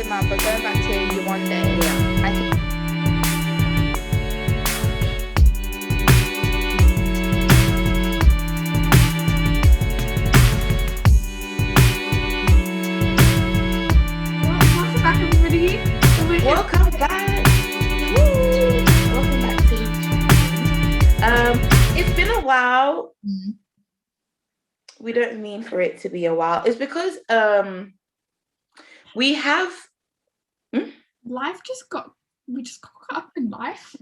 come out, but going back to you one day, I think. Welcome back, everybody. Welcome back. Woo. Welcome back to it's been a while. We don't mean for it to be a while. It's because we have we just got caught up in life.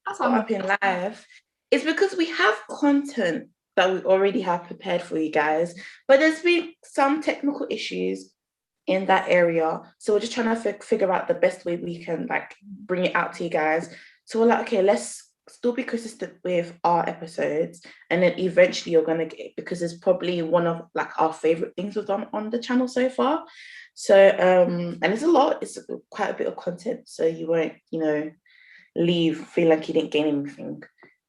That's caught up in life. It's because we have content that we already have prepared for you guys, but there's been some technical issues in that area, so we're just trying to figure out the best way we can like bring it out to you guys. So we're like, okay, let's still be consistent with our episodes, and then eventually you're gonna get, because it's probably one of like our favorite things we've done on the channel so far. So and it's a lot, it's quite a bit of content, so you won't, leave feel like you didn't gain anything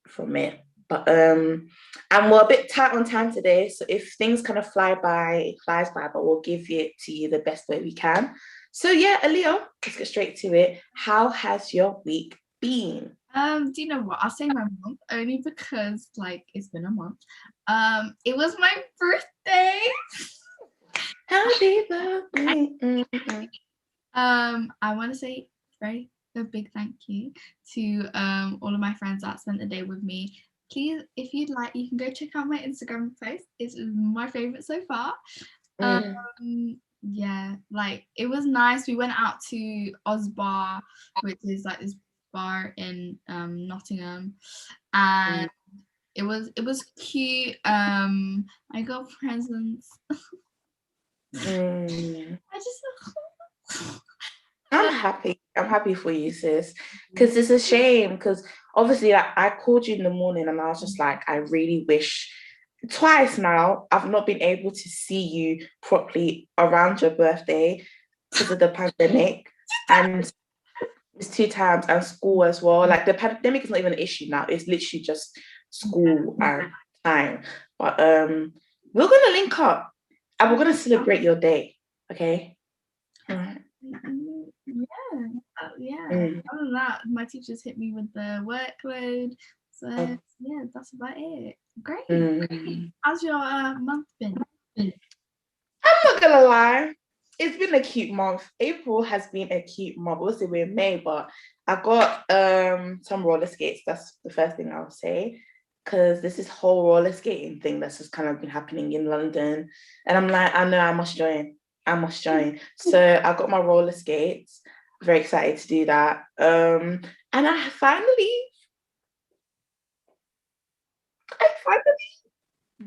from it. But and we're a bit tight on time today, so if things kind of fly by, it flies by, but we'll give it to you the best way we can. So yeah, Aaliyah, let's get straight to it. How has your week been? Do you know what? I'll say my month only because like it's been a month. It was my birthday. Happy birthday. I want to say a big thank you to all of my friends that spent the day with me. Please, if you'd like, you can go check out my Instagram post. It's my favorite so far. Yeah, like it was nice. We went out to Oz Bar, which is like this bar in Nottingham, and it was cute. I got presents. I'm happy for you, sis, because it's a shame, because obviously like, I called you in the morning and I was just like, I really wish, twice now I've not been able to see you properly around your birthday because of the pandemic, and it's 2 times, and school as well. Like the pandemic is not even an issue now, it's literally just school and time. But we're gonna link up and we're gonna celebrate your day, okay? Yeah. Other than that, my teachers hit me with the workload. So yeah, that's about it. Great. How's your month been? I'm not gonna lie, it's been a cute month. April has been a cute month. Obviously we're in May, but I got some roller skates. That's the first thing I'll say, because this whole roller skating thing that's just kind of been happening in London, and I'm like, I know I must join. So I got my roller skates. Very excited to do that. And I finally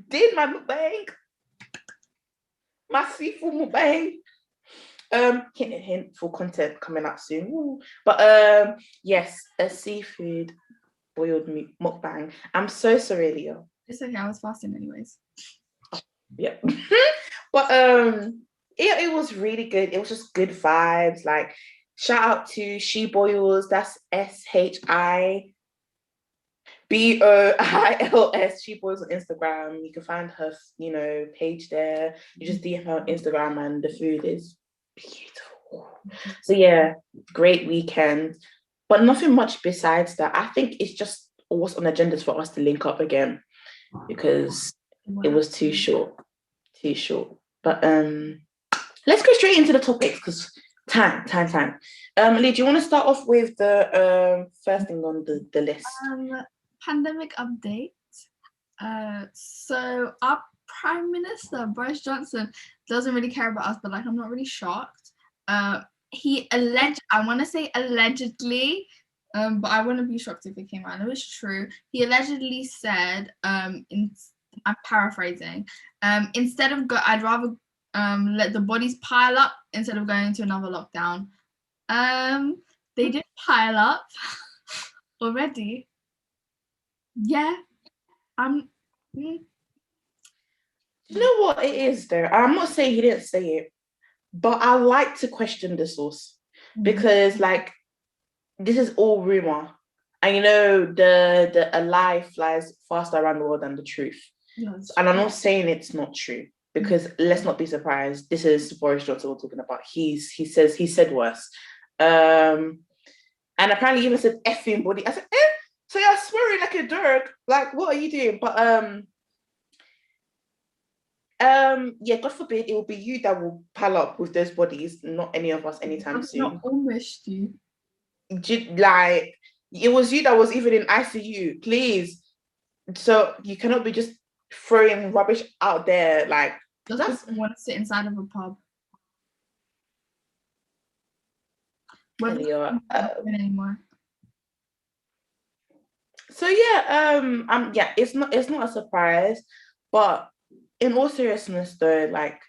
did my mukbang, my seafood mukbang. Hint, full content coming up soon. Woo. But yes, a seafood boiled meat mukbang. I'm so sorry, Leo. It's okay, I was fasting anyways. Yeah. But it was really good. It was just good vibes. Like, shout out to She Boils. That's SHIBOILS. She Boils on Instagram. You can find her, page there. You just DM her on Instagram, and the food is beautiful. So yeah, great weekend. But nothing much besides that. I think it's just what's on agendas for us to link up again, because it was too short. But let's go straight into the topics, because time. Lee, do you want to start off with the first thing on the list? Pandemic update. So our Prime Minister Boris Johnson doesn't really care about us, but like I'm not really shocked. He I want to say allegedly, but I wouldn't be shocked if it came out. It was true. He allegedly said, I'm paraphrasing, instead of I'd rather let the bodies pile up instead of going into another lockdown. They did pile up already. Yeah. You know what it is though? I'm not saying he didn't say it, but I like to question the source, because like this is all rumor, and a lie flies faster around the world than the truth. Yes. And I'm not saying it's not true. because let's not be surprised. This is Boris Johnson we're talking about. He said worse. And apparently even said effing body. I said, so you're swearing like a dog. Like, what are you doing? But yeah, God forbid it will be you that will pile up with those bodies, not any of us anytime soon. Not almost you. Like, it was you that was even in ICU, please. So you cannot be just throwing rubbish out there. Like, that's want to sit inside of a pub. Anymore. So yeah, yeah, it's not a surprise, but in all seriousness though, like,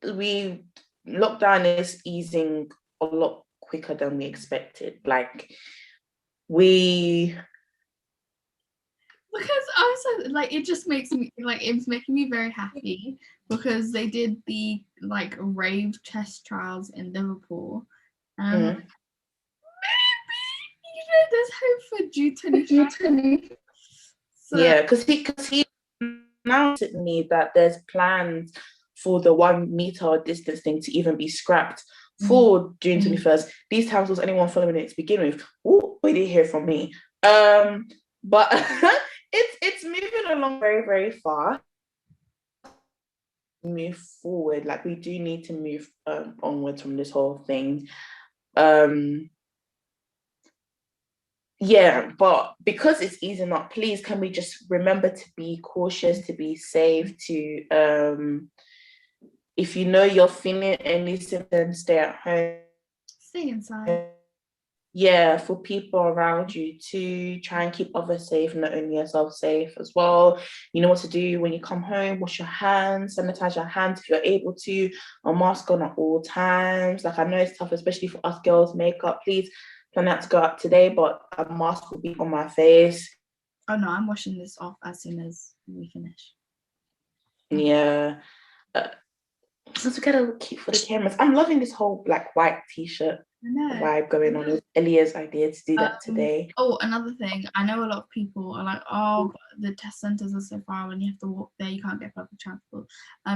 lockdown is easing a lot quicker than we expected. Like, because also, like, it just makes me, like, it's making me very happy because they did the, like, rave test trials in Liverpool. Maybe, there's hope for G20. So, yeah, because he announced to me that there's plans for the 1 meter distance thing to even be scrapped for June 21st. These times was anyone following it to begin with. Oh, we didn't hear from me. But it's moving along very, very fast. Move forward. Like, we do need to move onwards from this whole thing. Yeah, but because it's easing up, please can we just remember to be cautious, to be safe, to if you know you're feeling any symptoms, stay at home. Stay inside. Yeah, for people around you to try and keep others safe, not only yourself safe as well. You know what to do when you come home. Wash your hands, sanitize your hands if you're able to. A mask on at all times. Like, I know it's tough, especially for us girls, makeup. Please plan out to go out today, but a mask will be on my face. Oh no, I'm washing this off as soon as we finish. Yeah. Since we gotta keep for the cameras. I'm loving this whole black white t-shirt vibe going on. It was Elia's idea to do that today. Oh, another thing, I know a lot of people are like, oh, the test centers are so far, when you have to walk there, you can't get public transport.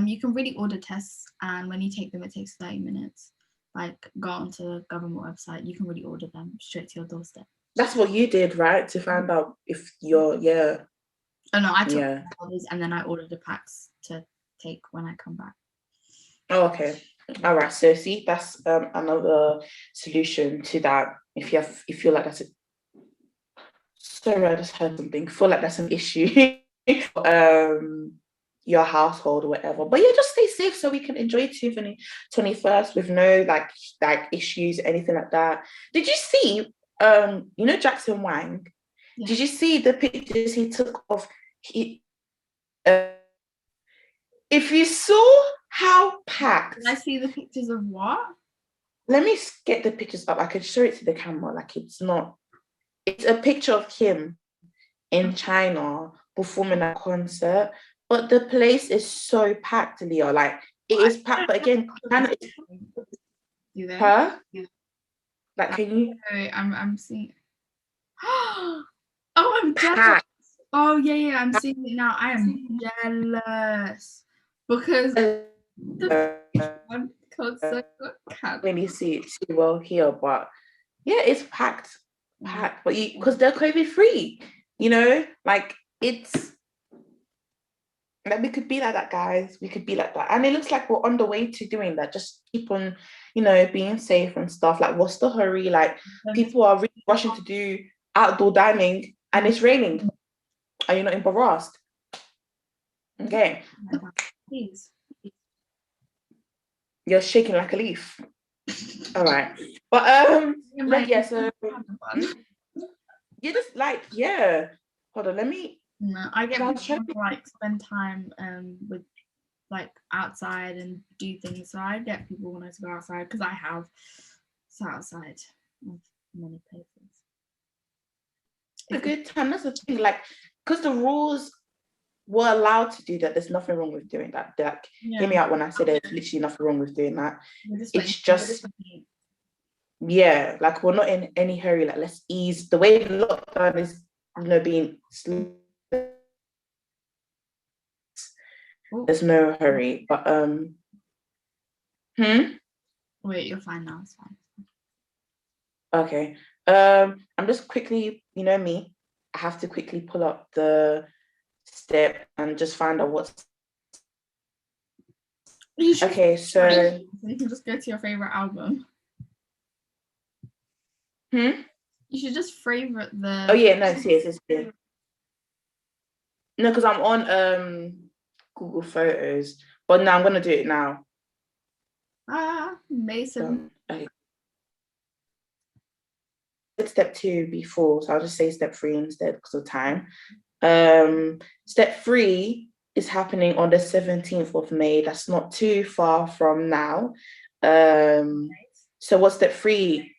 You can really order tests, and when you take them, it takes 30 minutes. Like, go onto the government website, you can really order them straight to your doorstep. That's what you did, right? To find out if you're, yeah. Oh no, I took orders and then I ordered the packs to take when I come back. Oh, okay. All right. So see, that's another solution to that. If you feel like that's sorry, I just heard something. Feel like that's an issue, your household or whatever. But yeah, just stay safe so we can enjoy 21st with no like issues, anything like that. Did you see? You know Jackson Wang? Yeah. Did you see the pictures he took of if you saw how packed. Did I see the pictures of what? Let me get the pictures up. I can show it to the camera. Like, it's a picture of him in China performing a concert, but the place is so packed, Leah. Like, it is packed, but again, China is. You there? Huh? Yeah. Like, can you? I'm seeing. Oh, I'm jealous. Oh yeah, I'm seeing it now. I am jealous because the concert got cancelled. When you see it too well here, but yeah, it's packed, but because they're COVID free, you know, like it's like we could be like that, guys. We could be like that, and it looks like we're on the way to doing that. Just keep on, you know, being safe and stuff. Like, what's the hurry? Like, people are really rushing to do outdoor dining, and it's raining. Are you not embarrassed? Okay. Please. You're shaking like a leaf. All right. But like, yeah, so you just like, yeah. Hold on, let me. No, I get people to like spend time with like outside and do things. So I get people wanting to go outside because I have sat outside of many places. A good time. That's the thing, like, because the rules were allowed to do that. There's nothing wrong with doing that. Like, hear me out when I say there's literally nothing wrong with doing that. It's just yeah, like, we're not in any hurry. Like, let's ease the way the lockdown is, you know, being slow. there's no hurry. But Wait, you're fine now. It's fine. Okay. I'm just quickly, you know me, I have to quickly pull up the step and just find out what's okay. So you can just go to your favorite album. You should just favorite the. Oh yeah, no, it's here. No, because I'm on Google Photos, but now I'm gonna do it now. Mason. Okay. Step 2 before, so I'll just say step 3 instead because of time. Step 3 is happening on the 17th of May. That's not too far from now. So what's step 3?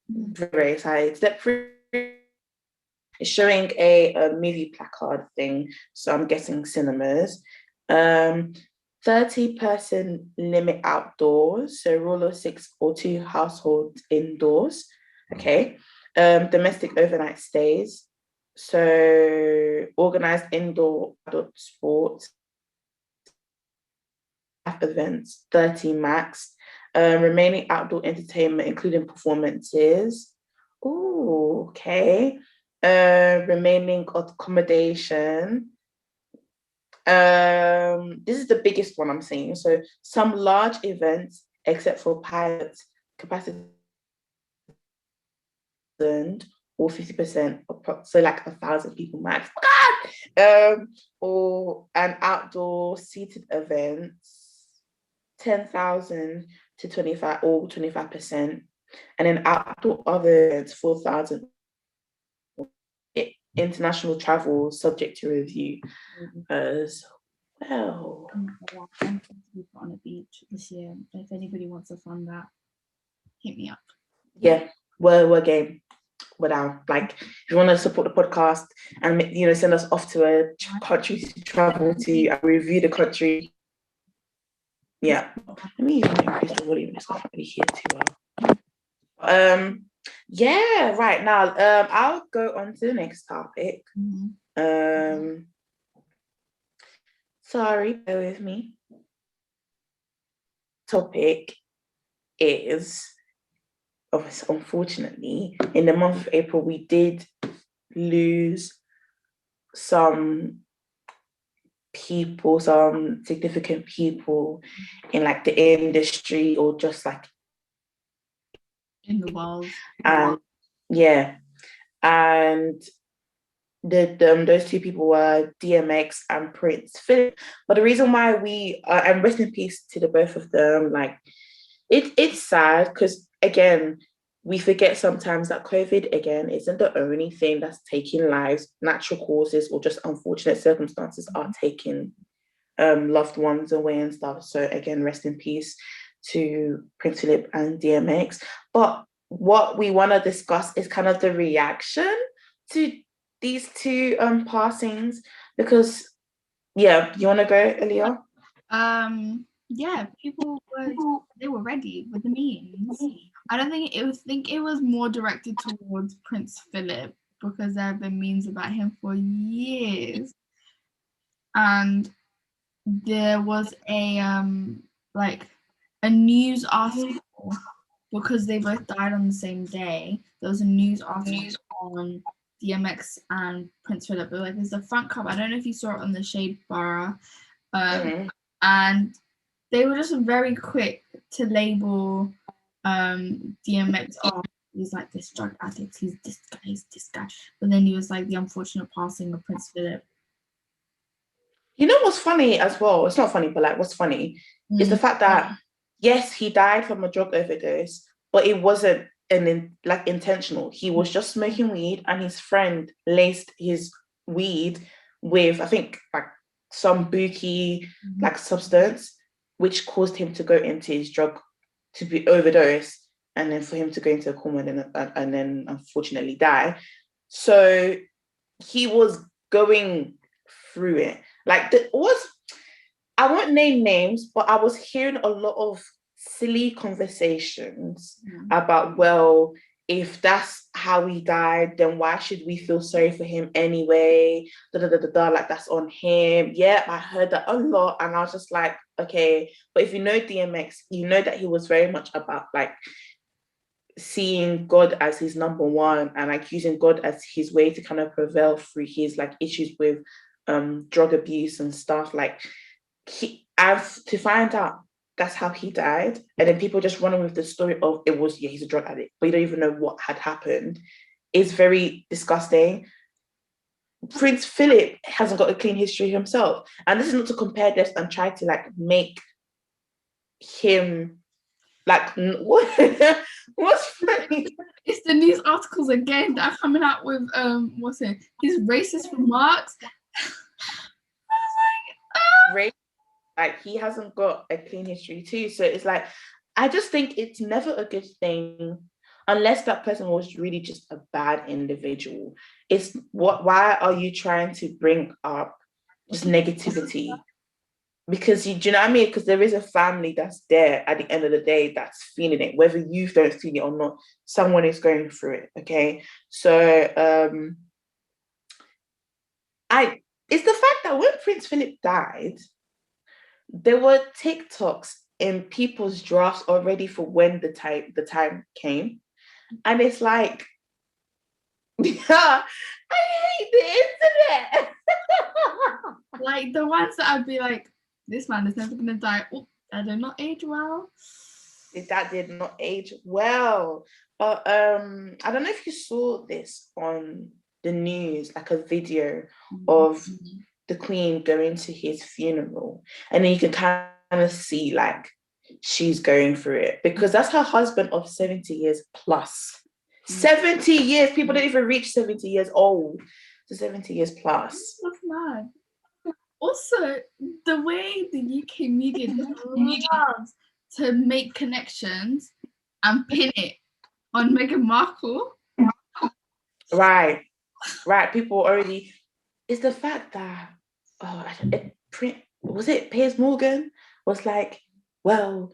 Very excited. Step 3 is showing a movie placard thing. So I'm guessing cinemas. 30-person limit outdoors. So rule of 6 or 2 households indoors. Okay. Domestic overnight stays. So organized indoor adult sports events, 30 max. Remaining outdoor entertainment, including performances. Oh, okay. Remaining accommodation. This is the biggest one I'm seeing. So some large events, except for pilots, capacity or 50%, so like 1,000 people max. Or an outdoor seated events, 10,000 to 25 or 25%, and then outdoor other events, 4,000. International travel subject to review as well. I'm on a beach this year. If anybody wants to fund that, hit me up. Yeah, we're game. We're down. Like, if you want to support the podcast and send us off to a country to travel to and review the country. Yeah. Let me increase the volume. It's not really here too well. Yeah, right now. I'll go on to the next topic. Sorry, bear with me. Topic is, unfortunately, in the month of April, we did lose some people, some significant people in like the industry or just like in the world. And those 2 people were Dmx and Prince Philip. But the reason why and rest in peace to the both of them, like it's sad because again, we forget sometimes that COVID again isn't the only thing that's taking lives. Natural causes or just unfortunate circumstances are taking loved ones away and stuff. So again, rest in peace to Prince Philip and Dmx. But what we want to discuss is kind of the reaction to these 2 passings, because you want to go, Aaliyah? Yeah, people were ready with the memes. I don't think it was more directed towards Prince Philip because there have been memes about him for years. And there was a news article because they both died on the same day. There was a news article on Dmx and Prince Philip. But like, there's a front cover. I don't know if you saw it on the Shade Bar, and they were just very quick to label Dmx. Oh, he's like this drug addict. He's this guy. He's this guy. But then he was like the unfortunate passing of Prince Philip. You know what's funny as well? It's not funny, but like what's funny is the fact that yes, he died from a drug overdose, but it wasn't intentional. He was just smoking weed, and his friend laced his weed with, I think, like some bookie like substance, which caused him to go into his drug to be overdosed, and then for him to go into a coma and then unfortunately die. So he was going through it. Like I won't name names, but I was hearing a lot of silly conversations about, well, if that's how he died, then why should we feel sorry for him anyway? Like that's on him. Yeah, I heard that a lot, and I was just like, okay. But if you know DMX, you know that he was very much about like seeing God as his number one and like using God as his way to kind of prevail through his like issues with drug abuse and stuff. Like as to find out that's how he died, and then people just running with the story of it was, yeah, he's a drug addict, but you don't even know what had happened, is very disgusting. Prince Philip hasn't got a clean history himself, and this is not to compare this and try to like make him like what what's funny. It's the news articles again that are coming out with what's it? His racist remarks. Like he hasn't got a clean history too. So it's like, I just think it's never a good thing unless that person was really just a bad individual. It's why are you trying to bring up just negativity? Because do you know what I mean? Because there is a family that's there at the end of the day that's feeling it, whether you don't feel it or not, someone is going through it. Okay. So it's the fact that when Prince Philip died, there were TikToks in people's drafts already for when the time came. And it's like, yeah, I hate the internet. Like the ones that I'd be like, this man is never gonna die. Oh, that did not age well. That did not age well. But I don't know if you saw this on the news, like a video of the Queen going to his funeral, and then you can kind of see like she's going through it because that's her husband of 70 years plus. 70 years, people don't even reach 70 years old, so 70 years plus. That's mad. Also, the way the UK media loves to make connections and pin it on Meghan Markle. Right. People already. It's the fact that was it Piers Morgan was like, well,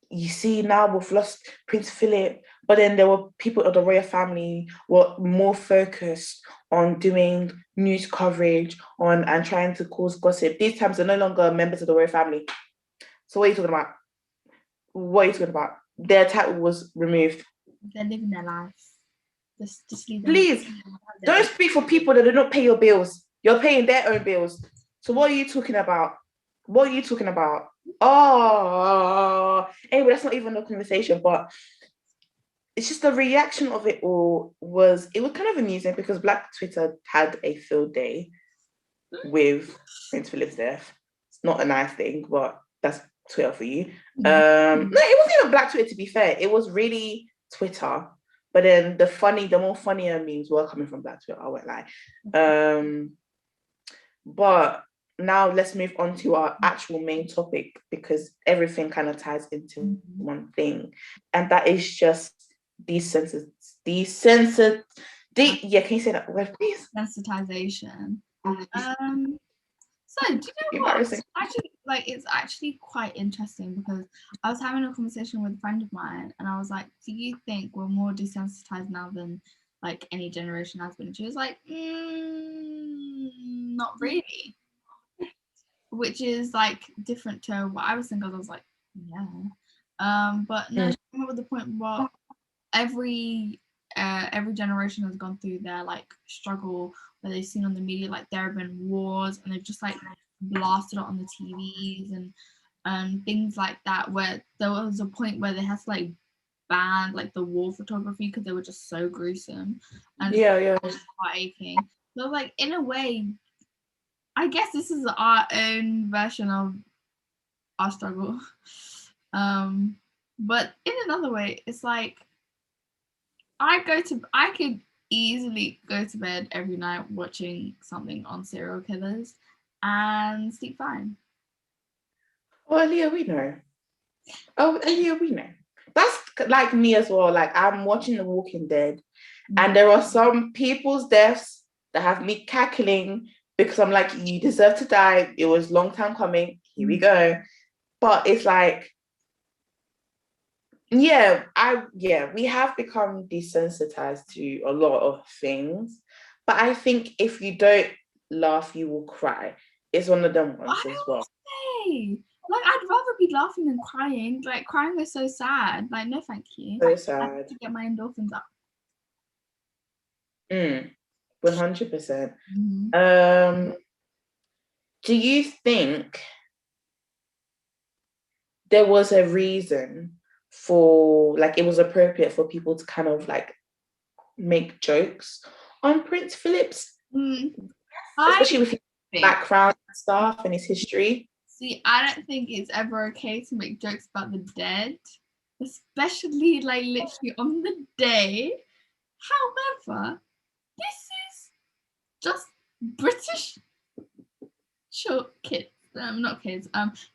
you see now we've lost Prince Philip, but then there were people of the royal family were more focused on doing news coverage on and trying to cause gossip. These times they're no longer members of the royal family. So what are you talking about? What are you talking about? Their title was removed. They're living their life. Just leave them. Please, don't speak for people that do not pay your bills. You're paying their own bills. So what are you talking about? What are you talking about? Oh, anyway, that's not even a conversation, but it's just the reaction of it all was kind of amusing because Black Twitter had a field day with Prince Philip's death. It's not a nice thing, but that's Twitter for you. No, it wasn't even Black Twitter, to be fair. It was really Twitter. But then the more funnier memes were coming from Black Twitter, I won't lie. But now let's move on to our actual main topic because everything kind of ties into one thing. And that is just can you say that word, please? Sensitization. So do you know what? Actually, like it's actually quite interesting because I was having a conversation with a friend of mine and I was like, do you think we're more desensitized now than like any generation has been? And she was like, not really. Which is like different to what I was thinking. I was like, yeah. But no, she came up with the point where every generation has gone through their like struggle where they've seen on the media like there have been wars and they've just like blasted it on the TVs and things like that, where there was a point where they had to like ban like the war photography because they were just so gruesome and heart aching. So like in a way, I guess this is our own version of our struggle. But in another way, it's like I could easily go to bed every night watching something on serial killers and sleep fine. Oh, Leah, we know. That's like me as well. Like I'm watching The Walking Dead, and there are some people's deaths that have me cackling because I'm like, you deserve to die. It was a long time coming. Here we go. But it's like, we have become desensitized to a lot of things. But I think if you don't laugh, you will cry. It's one of them ones I as well. always say, like, I'd rather be laughing than crying. Like, crying is so sad. Like, no, thank you. So I sad. have to get my endorphins up. 100%. Mm-hmm. Do you think there was a reason for, like, it was appropriate for people to kind of like make jokes on Prince Philip's, especially with his background and stuff and his history? See, I don't think it's ever okay to make jokes about the dead, especially like literally on the day. However, this is just British kids. Not kids.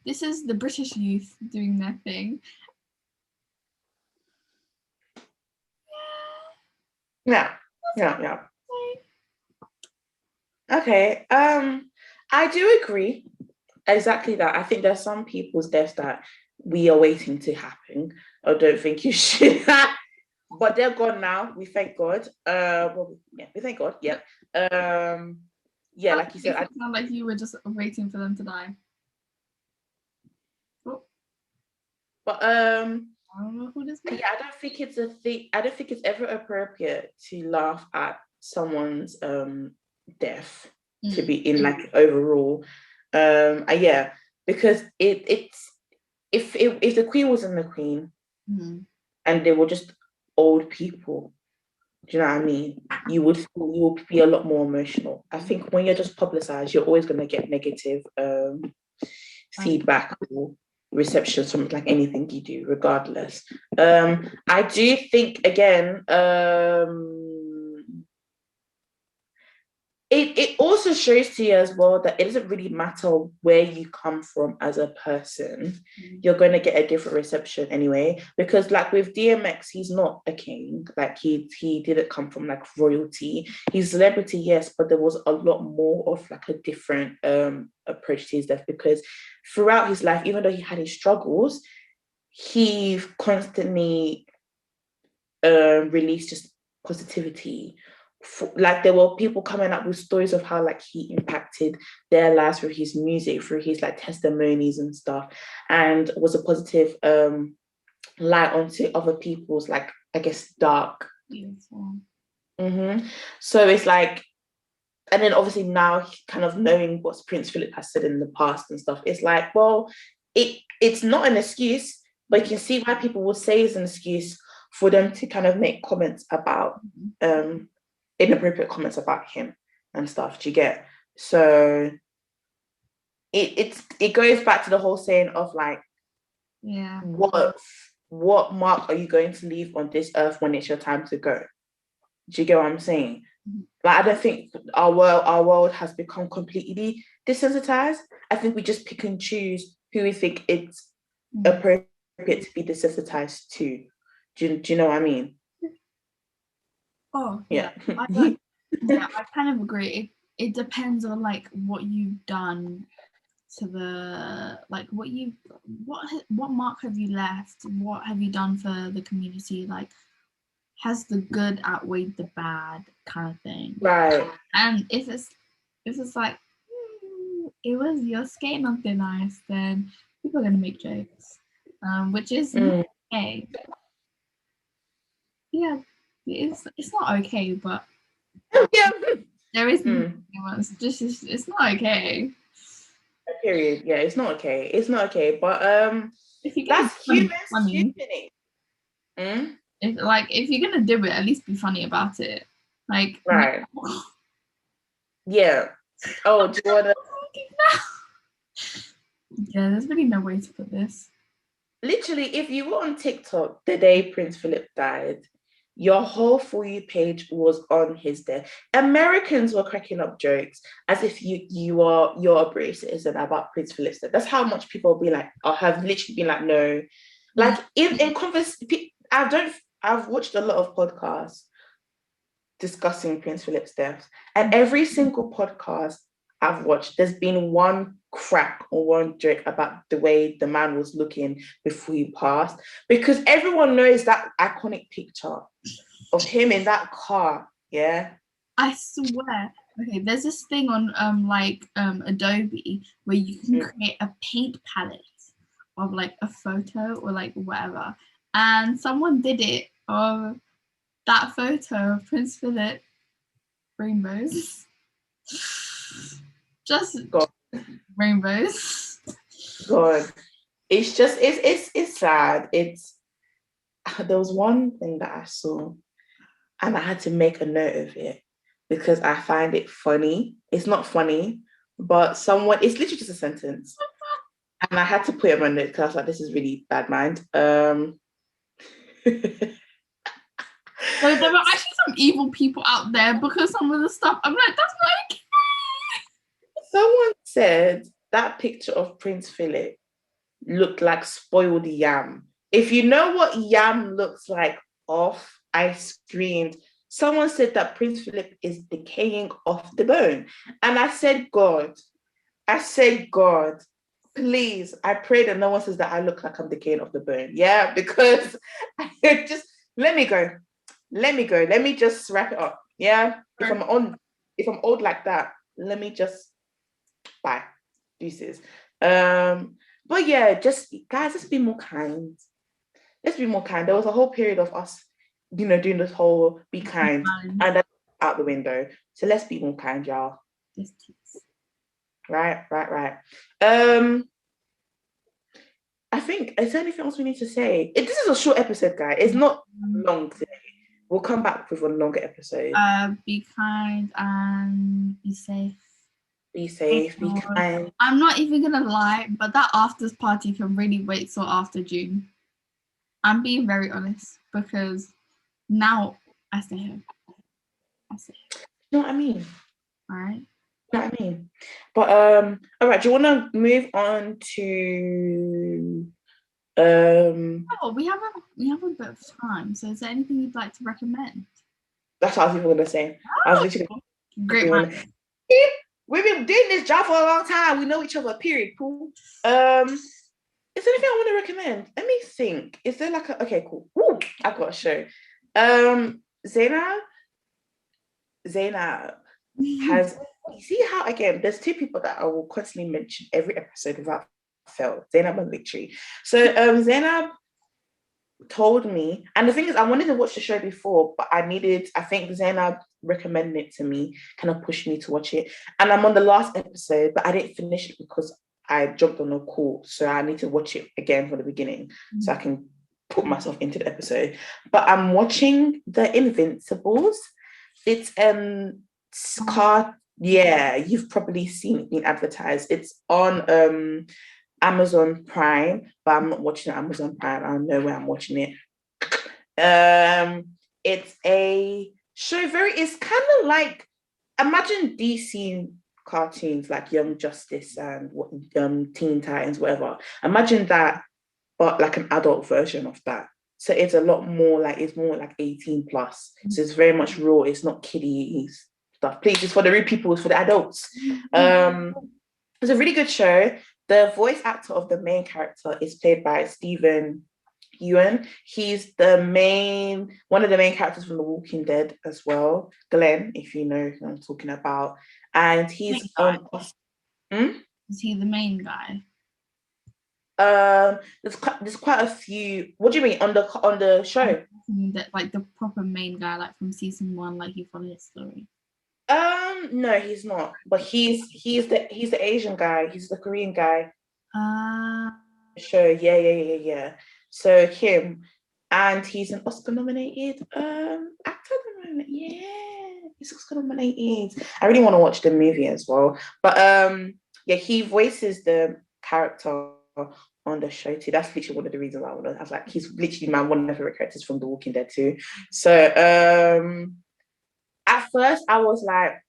This is the British youth doing their thing. Yeah. Okay. I do agree. Exactly that. I think there's some people's deaths that we are waiting to happen. I don't think you should. But they're gone now. We thank God. We thank God. Yeah. Like you said, it sounded like you were just waiting for them to die. Oh. But I don't know who this is. Yeah, I don't think it's a thing. I don't think it's ever appropriate to laugh at someone's death to be in like overall. Because it's if the Queen wasn't the Queen and they were just old people, do you know what I mean? You would be a lot more emotional. I think when you're just publicized, you're always going to get negative feedback or receptions from like anything you do, regardless. I do think again, it also shows to you as well that it doesn't really matter where you come from as a person, you're going to get a different reception anyway. Because like with DMX, he's not a king. Like he didn't come from like royalty. He's celebrity, yes, but there was a lot more of like a different approach to his death, because throughout his life, even though he had his struggles, he constantly released just positivity. Like there were people coming up with stories of how like he impacted their lives through his music, through his like testimonies and stuff, and was a positive light onto other people's like, I guess, dark. So it's like, and then obviously now kind of knowing what Prince Philip has said in the past and stuff, it's like, well, it's not an excuse, but you can see why people will say it's an excuse for them to kind of make comments about inappropriate comments about him and stuff. Do you get? So it goes back to the whole saying of like, what mark are you going to leave on this earth when it's your time to go? Do you get what I'm saying? Like, I don't think our world has become completely desensitized. I think we just pick and choose who we think it's appropriate to be desensitized to. Do you know what I mean? Oh yeah. I kind of agree. It depends on like what you've done to the like what mark have you left? What have you done for the community? Like, has the good outweighed the bad kind of thing? Right. And if it's like it was your skating on thin ice, then people are gonna make jokes, which is okay. Yeah, it's not okay, but there is it's not okay. Period. Yeah, it's not okay. It's not okay. But if you that's human funny. If you're gonna do it, at least be funny about it. Like, right. Yeah. Oh, do you wanna? Yeah, there's really no way to put this. Literally, if you were on TikTok the day Prince Philip died, your whole For You page was on his death. Americans were cracking up jokes as if you're a British citizen about Prince Philip's death. That's how much people will be like, or have literally been like, no. Like in conversation, I've watched a lot of podcasts discussing Prince Philip's death, and every single podcast I've watched, there's been one crack or one joke about the way the man was looking before he passed, because everyone knows that iconic picture of him in that car. Yeah. I swear. Okay, there's this thing on Adobe where you can create a paint palette of like a photo or like whatever. And someone did it of that photo of Prince Philip rainbows. Just God. rainbows. God. It's just it's sad. It's there was one thing that I saw and I had to make a note of it because I find it funny. It's not funny, but it's literally just a sentence. And I had to put it on my note because I was like, this is really bad mind. So there were actually some evil people out there because some of the stuff, I'm like, that's not okay. Someone said that picture of Prince Philip looked like spoiled yam. If you know what yam looks like off, I screamed. Someone said that Prince Philip is decaying off the bone. And I said, God, please, I pray that no one says that I look like I'm decaying off the bone. Yeah, because just let me go. Let me just wrap it up. Yeah. If I'm old like that, let me just bye. Deuces. But yeah, just guys, let's be more kind. Let's be more kind. There was a whole period of us, doing this whole be kind, and that's out the window. So let's be more kind, y'all. Yes, right. I think, is there anything else we need to say? This is a short episode, guys. It's not long today. We'll come back with a longer episode. Be kind and be safe. Be safe, be kind. I'm not even gonna lie, but that afters party can really wait till after June. I'm being very honest because now I stay home. You know what I mean? All right. You know what I mean? But all right, do you want to move on to Oh, we have a bit of time. So is there anything you'd like to recommend? That's what I was even gonna say. I was literally great man. We've been doing this job for a long time. We know each other, period. Cool. Is there anything I want to recommend? Let me think. Is there like okay, cool. Ooh, I've got a show. Zainab has, you see how, again, there's two people that I will constantly mention every episode without fail, Zainab and Victory. So Zainab told me, and the thing is, I wanted to watch the show before, but I think Zainab recommended it to me, kind of pushed me to watch it. And I'm on the last episode, but I didn't finish it because I jumped on a call. So I need to watch it again from the beginning so I can put myself into the episode. But I'm watching The Invincibles. It's yeah, you've probably seen it being advertised. It's on Amazon Prime, but I'm not watching it on Amazon Prime. I don't know where I'm watching it. It's a show, it's kind of like, imagine DC cartoons like Young Justice and Teen Titans, whatever. Imagine that, but like an adult version of that. So it's a lot more like, it's more like 18 plus. So it's very much raw. It's not kiddie stuff. Please, it's for the real people, it's for the adults. It's a really good show. The voice actor of the main character is played by Stephen Ewan. He's one of the main characters from The Walking Dead as well. Glenn, if you know who I'm talking about. And he's Is he the main guy? There's quite a few. What do you mean on the show? That, like the proper main guy, like from season 1, like you follow his story. No, he's not. But he's the Asian guy. He's the Korean guy. Sure, yeah. So him, and he's an Oscar-nominated actor at the moment. Yeah, he's Oscar-nominated. I really want to watch the movie as well. But yeah, he voices the character on the show too. That's literally one of the reasons I was like, he's literally one of my favorite characters from The Walking Dead too. So at first I was like,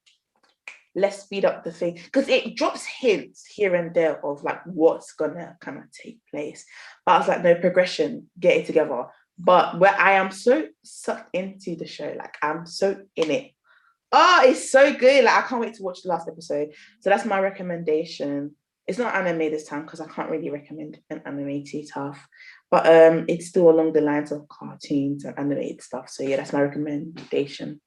let's speed up the thing, because it drops hints here and there of like what's gonna kind of take place. But I was like, no, progression, get it together. But where I am so sucked into the show, like I'm so in it, Oh, it's so good. Like I can't wait to watch the last episode. So that's my recommendation. It's not anime this time because I can't really recommend an anime too tough. But it's still along the lines of cartoons and animated stuff. So yeah, that's my recommendation.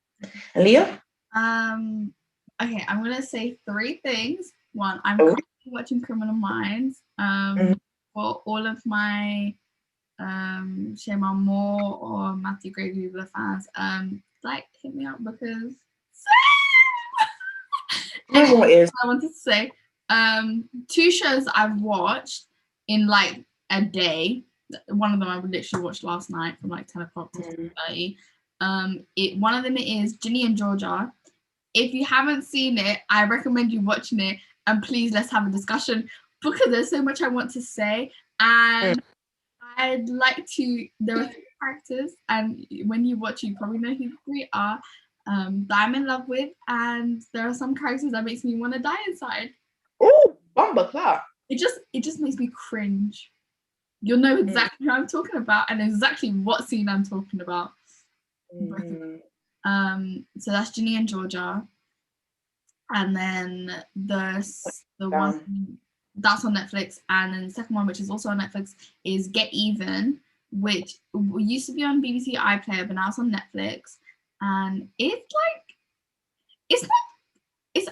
And Leah? Okay, I'm gonna say 3 things. One, I'm Oh. currently watching Criminal Minds. For all of my Shema Moore or Matthew Gray Bubler fans, like hit me up because anyway, What is? I wanted to say 2 shows I've watched in like a day. One of them I literally watched last night from like 10 o'clock to 10:30. One of them is Ginny and Georgia. If you haven't seen it, I recommend you watching it, and please let's have a discussion because there's so much I want to say, and I'd like to. There are 3 characters, and when you watch, you probably know who the 3 are. That I'm in love with, and there are some characters that makes me want to die inside. Oh, bumper clap. It just makes me cringe. You'll know exactly who I'm talking about and exactly what scene I'm talking about. So that's Ginny and Georgia. And then the one that's on Netflix, and then the second one, which is also on Netflix, is Get Even, which used to be on BBC iPlayer, but now it's on Netflix. And it's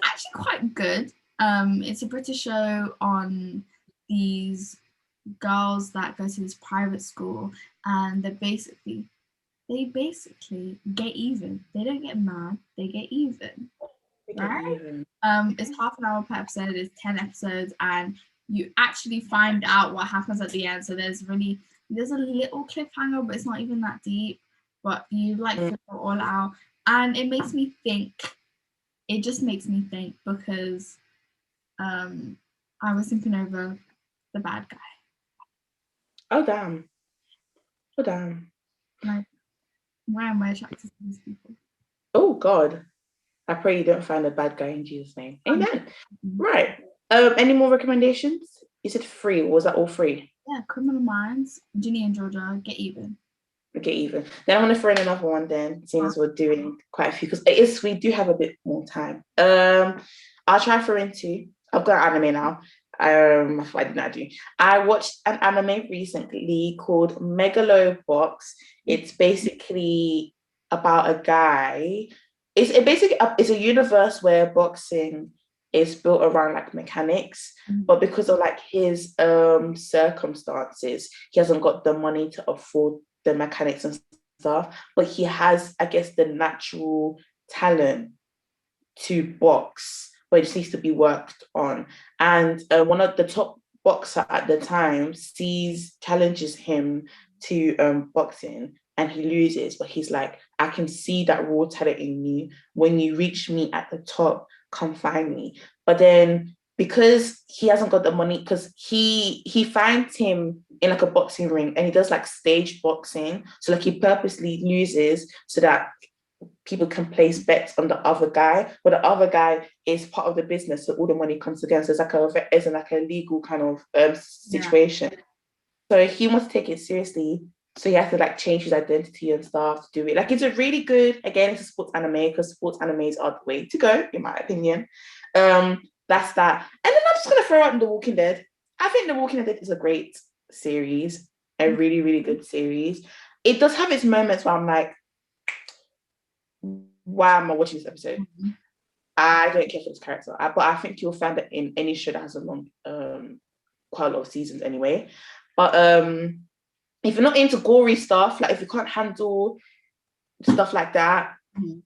actually quite good. It's a British show on these girls that go to this private school, and they basically get even. They don't get mad, they get even. Right? It's half an hour per episode, it's 10 episodes, and you actually find out what happens at the end. So there's a little cliffhanger, but it's not even that deep. But you figure it all out. And it makes me think. It just makes me think because I was thinking over the bad guy. Oh damn. Oh damn. Like, why am I attracted to these people? Oh God. I pray you don't find a bad guy in Jesus' name. Amen. Right. Any more recommendations? You said 3. Was that all 3? Yeah, Criminal Minds, Ginny and Georgia, Get Even. Get Even. Then I'm gonna throw in another one then, seeing as we're doing quite a few, because we do have a bit more time. I'll try for in 2. I've got anime now. Why didn't I do? I watched an anime recently called Megalobox. It's basically about a guy. It's a universe where boxing is built around like mechanics, but because of like his circumstances, he hasn't got the money to afford the mechanics and stuff, but he has, I guess, the natural talent to box, but it just needs to be worked on. And one of the top boxer at the time challenges him to boxing, and he loses, but he's like, I can see that raw talent in you. When you reach me at the top, come find me. But then because he hasn't got the money, because he finds him in like a boxing ring, and he does like stage boxing. So like he purposely loses so that people can place bets on the other guy, but the other guy is part of the business, so all the money comes together. So it's like a legal kind of situation. So he wants to take it seriously. So he has to like change his identity and stuff to do it. Like it's a really good, again, it's a sports anime because sports animes are the way to go, in my opinion. That's that. And then I'm just gonna throw out The Walking Dead. I think The Walking Dead is a great series, a really, really good series. It does have its moments where I'm like, why am I watching this episode? I don't care for this character. But I think you'll find that in any show that has a long, quite a lot of seasons anyway. But if you're not into gory stuff, like if you can't handle stuff like that,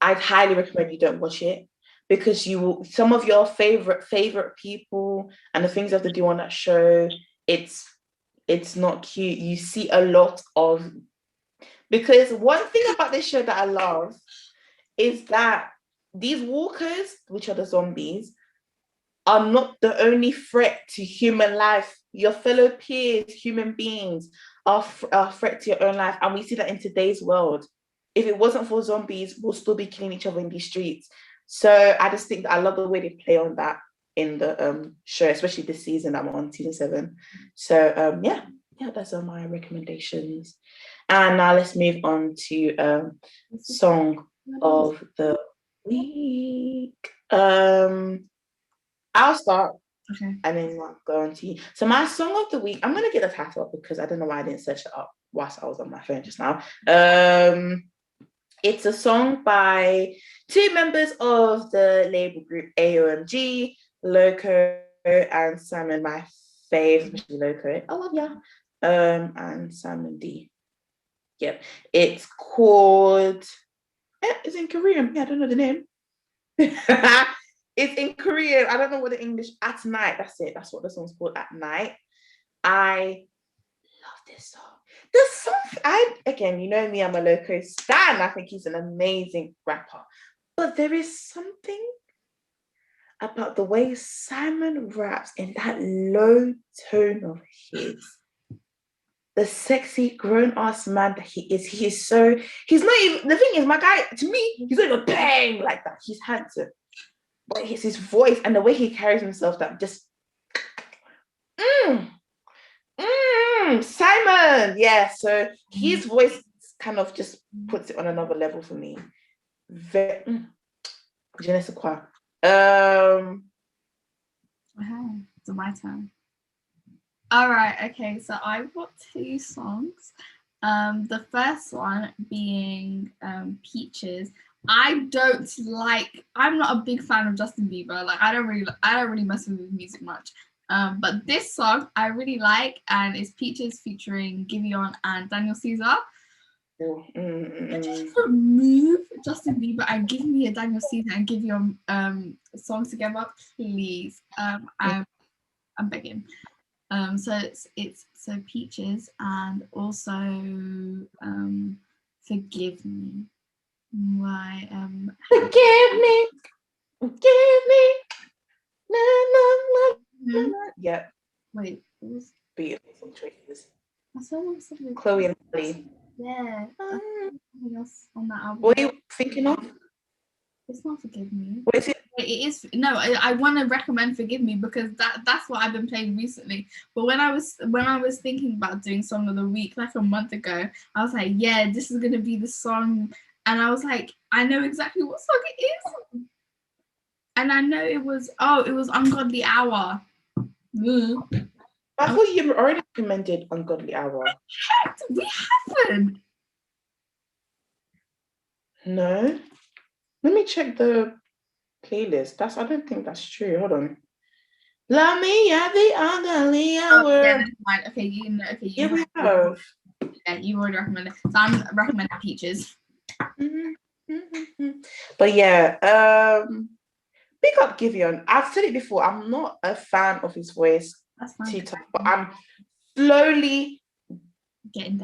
I'd highly recommend you don't watch it, because some of your favorite people and the things you have to do on that show, it's not cute. You see a lot of, because one thing about this show that I love is that these walkers, which are the zombies, are not the only threat to human life. Your fellow peers, human beings, are a threat to your own life. And we see that in today's world. If it wasn't for zombies, we'll still be killing each other in these streets. So I just think that I love the way they play on that in the show, especially this season. I'm on season 7. So yeah, that's all my recommendations. And now let's move on to song of the week. I'll start. Okay. And then I'll go on to you. So my song of the week, I'm gonna get the title up because I don't know why I didn't search it up whilst I was on my phone just now. It's a song by two members of the label group AOMG, Loco and Simon, my fave, especially Loco. I love ya. And Simon D. Yep. It's called. It's in Korean. Yeah, I don't know the name. It's in Korean. I don't know what the English. At Night. That's it. That's what the song's called. At Night. I love this song. The song. Again, you know me. I'm a Loco stan. I think he's an amazing rapper. But there is something about the way Simon raps in that low tone of his. The sexy grown-ass man that he is. He's not even. The thing is, my guy. To me, he's not even bang like that. He's handsome. But it's his voice and the way he carries himself that just Simon. Yeah, so his voice kind of just puts it on another level for me. Je ne sais quoi. Okay, it's my turn. All right, okay, so I've got two songs. The first one being Peaches. I'm not a big fan of Justin Bieber. Like I don't really mess with his music much. But this song I really like, and it's Peaches featuring Giveon and Daniel Caesar. It just remove Justin Bieber and give me a Daniel Caesar and Giveon song together, please. I'm begging. So it's Peaches and also Forgive Me. Why forgive me. Na, na, na, na, na. Yeah. Wait, what was beautiful choices. I saw something Chloe and Halle. Yeah. Something else on that album. What are you thinking of? It's not Forgive Me. What is it? It is I want to recommend Forgive Me because that's what I've been playing recently. But when I was thinking about doing Song of the Week like a month ago, I was like, yeah, this is gonna be the song, and I was like, I know exactly what song it is, and I know it was Ungodly Hour. I thought you already recommended Ungodly Hour. We haven't. No. Let me check the playlist. I don't think that's true. Hold on. Love me at the ungodly hour. Yeah, never mind. Okay, we have. Yeah, you already recommended. So I'm recommending Peaches. But yeah, big up Giveon. I've said it before. I'm not a fan of his voice. That's fine. Too tough, but I'm slowly getting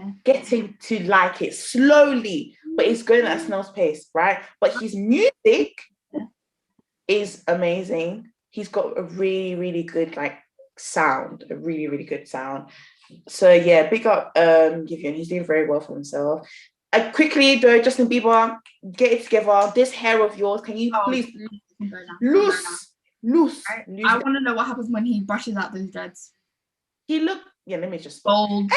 to like it slowly, but it's going at a snail's pace, right? But his music is amazing. He's got a really, really good sound, a really, really good sound. So yeah, big up Giveon. He's doing very well for himself. Quickly though, Justin Bieber, get it together. This hair of yours, can you please loose? I want to know what happens when he brushes out those dreads. Let me just stop. Bold.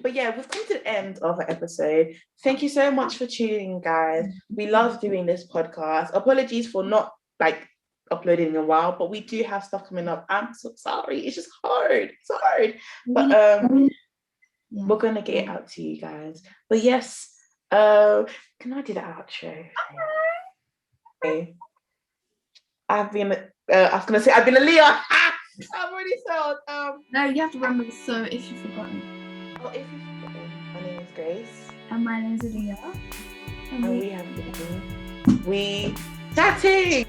But yeah, we've come to the end of the episode. Thank you so much for tuning in, guys. We love doing this podcast. Apologies for not uploading in a while, but we do have stuff coming up. I'm so sorry. It's just hard. It's hard. But we're gonna get it out to you guys. But yes, can I do the outro? Okay. I've been a Leah. I've already told. No, you have to remember. So if you've forgotten. Oh, if you've forgotten, my name is Grace. And my name is Leah. And we have been We Chatting.